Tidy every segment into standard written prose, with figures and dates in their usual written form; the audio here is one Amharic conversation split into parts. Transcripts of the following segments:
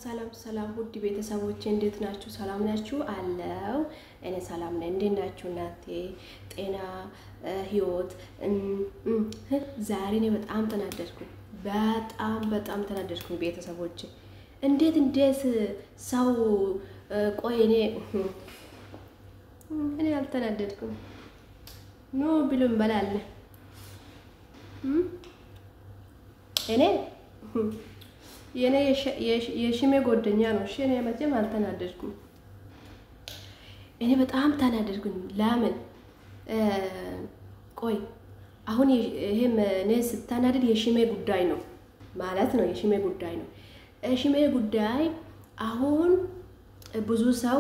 ሰላም ውድ ቤተሰቦቼ እንዴት ናችሁ? ሰላም ናችሁ? አለው እኔ ሰላም ነኝ። እንዴት ናችሁ እናንተ? ጤና ህይወት ዛሬ እኔ በጣም ተናደድኩኝ። በጣም ተናደድኩኝ ቤተሰቦቼ። እንዴት ሰው ቆይ እኔ አልተናደድኩም። ኖ ብሉም በላለ እኔ የኔ የሽሜ ጎደኛ ነው። እሺ እኔ መቼም አልተናደድኩም። እኔ በጣም ተናደድኩኝ። ለምን ቆይ አሁን ይሄም እኔ ስታናደድ የሽሜ ጉዳይ ነው ማለት ነው። የሽሜ ጉዳይ ነው። ሽሜ ጉዳይ አሁን ብዙ ሰው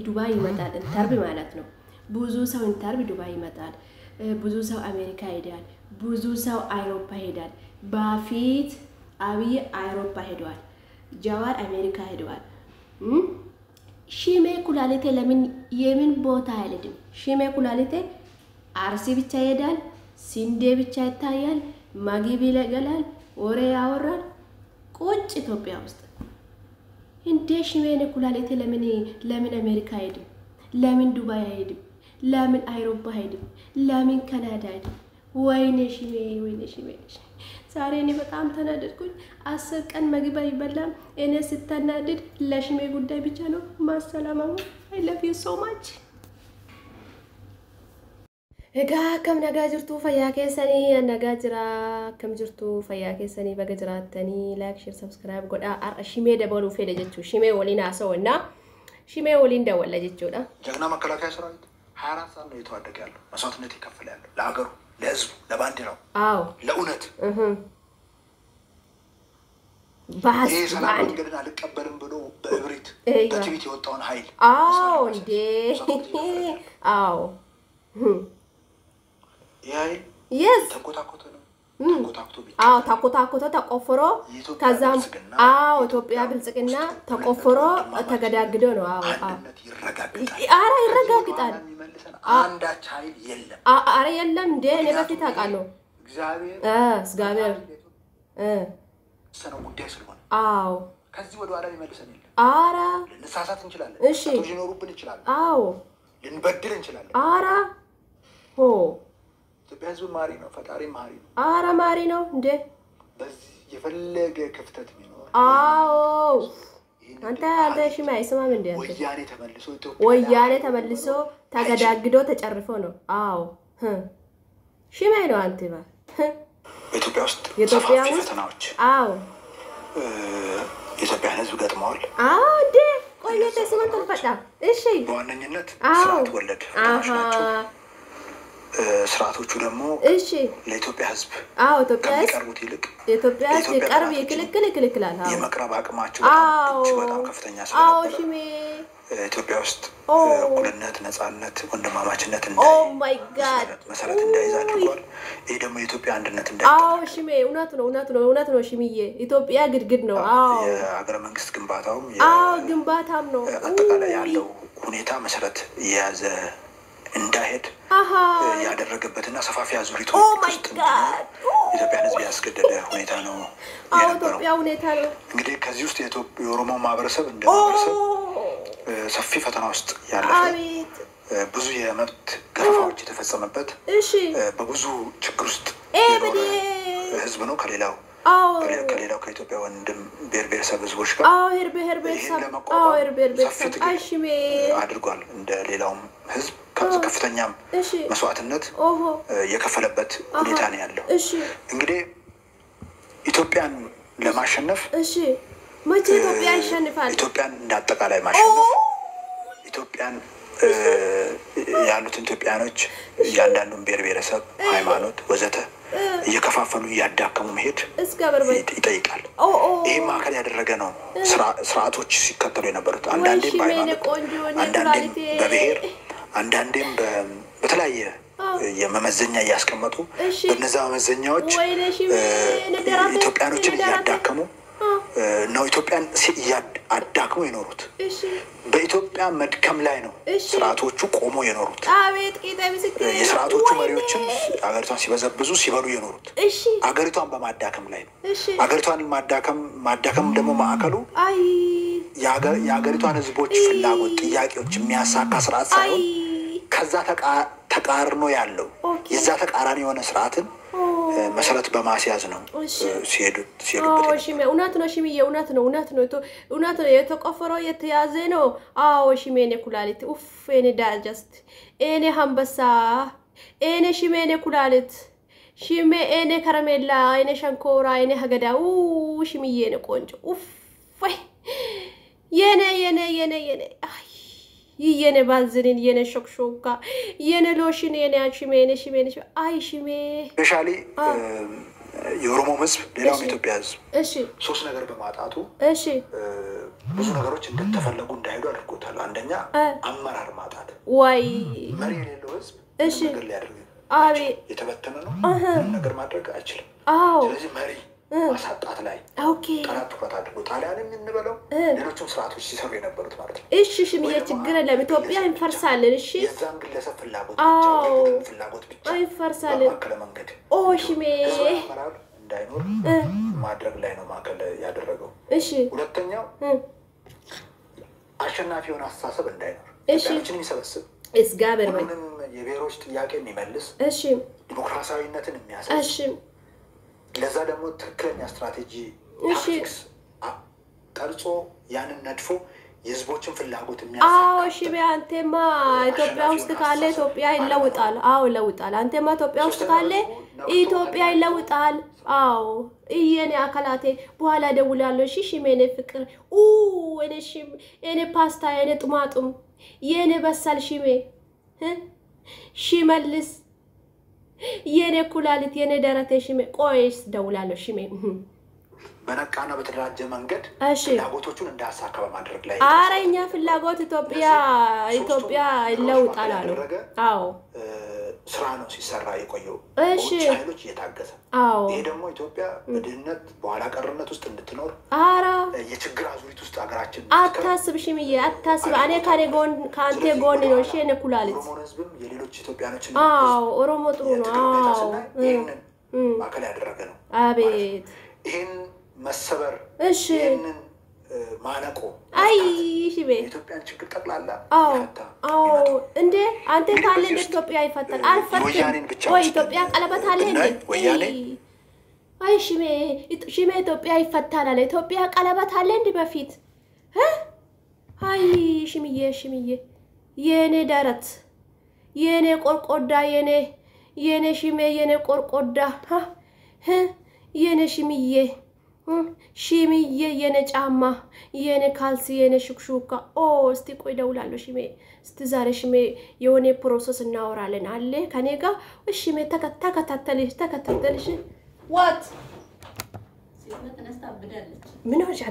ዱባይ ይመጣል ኢንተርቪ ማለት ነው። ብዙ ሰው ኢንተርቪ ዱባይ ይመጣል። ብዙ ሰው አሜሪካ ሄዳል። ብዙ ሰው አውሮፓ ሄዳል። በፊት አብይ አውሮፓ ሄዷል። ጃዋር አሜሪካ ሄዷል። ሽሜ ኩላሊቴ ለምን የምን ቦታ አይልም? ሽሜ ኩላሊቴ አርሲ ብቻ ይሄዳል። ሲንዴ ብቻ ይታያል። ማጊብ ይለገላል። ወሬ ያወራል። ቁጭ ኢትዮጵያ ውስጥ እንዴ ሽሜ ኩላሊቴ ለምን አሜሪካ ሄድም? ለምን ዱባይ ሄድም? ለምን አውሮፓ ሄድም? ለምን ካናዳ ሄድም? ወይኔ ሽሜ ዛሬ እኔ በጣም ተናደድኩኝ። 10 ቀን ምግብ አይበላም። እኔ ስታናደድ ለሽሜ ጉዳይ ብቻ ነው። ማሰላማው I love you so much። እጋ ከም ነጋ ጅርቱ ፈያ ከሰኒ ነጋ ጅራ ከም ጅርቱ ፈያ ከሰኒ በገጅራተኒ ላይክ ሼር ሰብስክራይብ ጎዳ ሽሜ ደበሉ ፌደ ጀቹ ሽሜ ወሊና ሰውና ሽሜ ወሊን ደወለ ጀቹዳ ጀግና መከላከያ ሰራዊት 24 ሰዓት ነው የተዋደቀ ያለው። መስዋዕትነት ይከፍል ያለው ለሀገሩ፣ ለህዝቡ፣ ለባንዲራው፣ ለኡነት ባስ ሰላም እንግዲህ አልቀበልም ብሎ በእብሪት በቲቪት የወጣውን ኃይል እንዴ ያይ ተቆጣቆተ ነው ተቆጣቆተ ተቆፍሮ ከዛም ኢትዮጵያ ብልጽግና ተቆፍሮ ተገዳግዶ ነው ይረጋግጣል። አንዳች ኃይል የለም የለም እንዴ እኔ በፊት አውቃለሁ። እግዚአብሔር ሰነው ጉዳይ ስለሆነ ከዚህ ወደ ኋላ ሊመልሰን የለም። ልንሳሳት እንችላለን። እሺ ሊኖሩብን ይችላል። ልንበድል እንችላለን። ኢትዮጵያ ህዝብ ማሪ ነው። ፈጣሪ ማሪ ነው። ማሪ ነው እንዴ በዚህ የፈለገ ክፍተት ቢኖር አንተ ሽሜ አይሰማም እንዴ? ወያኔ ተመልሶ ተገዳግዶ ተጨርፎ ነው። ሽሜ ነው አንተ በኢትዮጵያ ውስጥ የኢትዮጵያ ፈተናዎች የኢትዮጵያ ህዝብ ገጥመዋል። እንዴ ቆየተ ስመን ተፈጣ እሺ በዋነኝነት ስርዓት ወለድ ፈተናዎች ናቸው። ስርዓቶቹ ደግሞ እሺ ለኢትዮጵያ ህዝብ ከሚቀርቡት ይልቅ ኢትዮጵያ ህዝብ የቀርብ ይክልክላል። የመቅረብ አቅማቸው በጣም ከፍተኛ ስለሆነ ኢትዮጵያ ውስጥ እኩልነት፣ ነፃነት፣ ወንድማማችነት መሰረት እንዳይዝ አድርጓል። ይሄ ደግሞ የኢትዮጵያ አንድነት እንዳይዝ ሽሜ እውነት ነው ሽሜዬ ኢትዮጵያ ግድግድ ነው። የሀገረ መንግስት ግንባታውም ግንባታም ነው። አጠቃላይ ያለው ሁኔታ መሰረት የያዘ እንዳይሄድ ያደረገበትና ሰፋፊ አዙሪቱ ውስጥ ኢትዮጵያን ህዝብ ያስገደደ ሁኔታ ነው የነበረው። እንግዲህ ከዚህ ውስጥ የኦሮሞ ማህበረሰብ እንደ ማህበረሰብ ሰፊ ፈተና ውስጥ ያለፈ ብዙ የመብት ገፈፋዎች የተፈጸመበት በብዙ ችግር ውስጥ ህዝብ ነው። ከሌላው ከኢትዮጵያ ወንድም ብሔረሰብ ህዝቦች ጋር ሰፊ ትግል አድርጓል። እንደ ሌላውም ህዝብ ከፍተኛም መስዋዕትነት የከፈለበት ሁኔታ ነው ያለው። እንግዲህ ኢትዮጵያን ለማሸነፍ መቼ ኢትዮጵያ ያሸንፋል? ኢትዮጵያን እንዳጠቃላይ ማሸነፍ ኢትዮጵያን ያሉትን ኢትዮጵያኖች ያንዳንዱን ብሔረሰብ ሃይማኖት ወዘተ እየከፋፈሉ ያዳከሙ መሄድ ይጠይቃል። ይሄ ማዕከል ያደረገ ነው ስርዓቶች ሲከተሉ የነበሩት አንዳንዴም በሃይማኖት አንዳንዴም በብሔር አንዳንዴም በተለያየ የመመዘኛ እያስቀመጡ በእነዛ መመዘኛዎች ኢትዮጵያኖችን እያዳከሙ ነው ኢትዮጵያን አዳክሞ የኖሩት በኢትዮጵያ መድከም ላይ ነው ስርዓቶቹ ቆሞ የኖሩት አቤት ቂጣ ምስክር የስርዓቶቹ መሪዎችን አገሪቷን ሲበዘብዙ ሲበሉ የኖሩት አገሪቷን በማዳከም ላይ ነው አገሪቷን ማዳከም ደግሞ ማዕከሉ የአገሪቷን ህዝቦች ፍላጎት ጥያቄዎች የሚያሳካ ስርዓት ሳይሆን ከዛ ተቃርኖ ያለው የዛ ተቃራኒ የሆነ ስርዓትን መሰረት በማስያዝ ነው ሲሄዱበት ሽሜ እውነት ነው ሽሜ እውነት ነው የተቆፈረው የተያዘ ነው አዎ ሽሜ ነው ኩላሊት ኡፍ እኔ ዳጀስት እኔ ሀምበሳ እኔ ሽሜ ነው ኩላሊት ሽሜ እኔ ከረሜላ እኔ ሸንኮራ እኔ ሀገዳው ሽሜዬ ነው ቆንጆ ኡፍ የኔ አይ የኔ ባዝሪን የኔ ሾክሾካ የኔ ሎሽን የኔ ሽሜ አይ ሽሜ ስፔሻሊ የኦሮሞ ህዝብ ሌላው ኢትዮጵያ ህዝብ እሺ ሶስት ነገር በማጣቱ እሺ ብዙ ነገሮች እንደተፈለጉ እንዳይሄዱ አድርጎታል አንደኛ አመራር ማጣት ወይ መሪ የሌለው ህዝብ እሺ ነገር ሊያደርግ አቤ የተበተነ ነው ነገር ማድረግ አይችልም ስለዚህ መሪ ማሳጣት ላይ ኦኬ ጥራት አድርጎ ጣሊያን እንበለው ሌሎችም ስርዓቶች ሲሰሩ የነበሩት ማለት ነው እሺ ሽምዬ ችግር የለም ኢትዮጵያ እንፈርሳለን እሺ የዛን ግለሰብ ፍላጎት ብቻ አይፈርሳለን ማከለ መንገድ ሽሜ እንዳይኖር ማድረግ ላይ ነው ማከለ ያደረገው እሺ ሁለተኛው አሸናፊ የሆነ አስተሳሰብ እንዳይኖር እሺ የሚሰበስብ እስጋበር ወይ የብሔሮች ጥያቄ የሚመልስ እሺ ዲሞክራሲያዊነትን የሚያሳይ እሺ ለዛ ደግሞ ትክክለኛ ስትራቴጂ ታክቲክስ ቀርጾ ያንን ነድፎ የህዝቦችን ፍላጎት የሚያሳካ እሺ በአንተማ ኢትዮጵያ ውስጥ ካለ ኢትዮጵያ ይለውጣል ይለውጣል አንተማ ኢትዮጵያ ውስጥ ካለ ኢትዮጵያ ይለውጣል የኔ አካላቴ በኋላ ደውላለሁ እሺ ሽሜኔ ፍቅር እኔ ፓስታ የኔ ጥማጡም የኔ በሳል ሽሜ ሽመልስ የኔ ኩላሊት የኔ ደረቴ ሽሜ ቆይስ ደውላለሁ ሽሜ በነቃና በተደራጀ መንገድ ፍላጎቶቹን እንዳሳካ በማድረግ ላይ አረኛ ፍላጎት ኢትዮጵያ ይለውጣል አሉ ስራ ነው ሲሰራ የቆየው ኃይሎች እየታገሰ ይሄ ደግሞ ኢትዮጵያ በድህነት በኋላ ቀርነት ውስጥ እንድትኖር የችግር አዙሪት ውስጥ አገራችን አታስብ ሽምዬ አታስብ እኔ ካንተ ጎን ነው እሺ እኔ ኩላሊት ኦሮሞ ህዝብም የሌሎች ኢትዮጵያኖችን ኦሮሞ ጥሩ ነው ይሄንን ማከለ ያደረገ ነው አቤት ይሄን መሰበር ይሄንን ማነቆ አይ ሽቤ ኢትዮጵያን ችግር ጠቅላላ እንዴ አንተ ካለ ኢትዮጵያ ይፈታል አልፈታም ወይ ኢትዮጵያ ቀለበት አለ እንዴ ወያኔ አይ ሽሜ ኢትዮጵያ ይፈታል አለ ኢትዮጵያ ቀለበት አለ እንዴ በፊት አይ ሽምዬ የኔ ደረት የኔ ቆርቆዳ የኔ ሽሜ የኔ ቆርቆዳ የኔ ሽምዬ የኔ ጫማ የኔ ካልሲ የኔ ሹክሹካ እስቲ ቆይ ደውላለሁ ሽሜ እስቲ ዛሬ ሽሜ የሆነ ፕሮሰስ እናወራለን አለ ከኔ ጋር እሺ ሽሜ ተከታተልሽ ዋት ሲመጣ ነስታ አብዳለች ምን ሆነሽ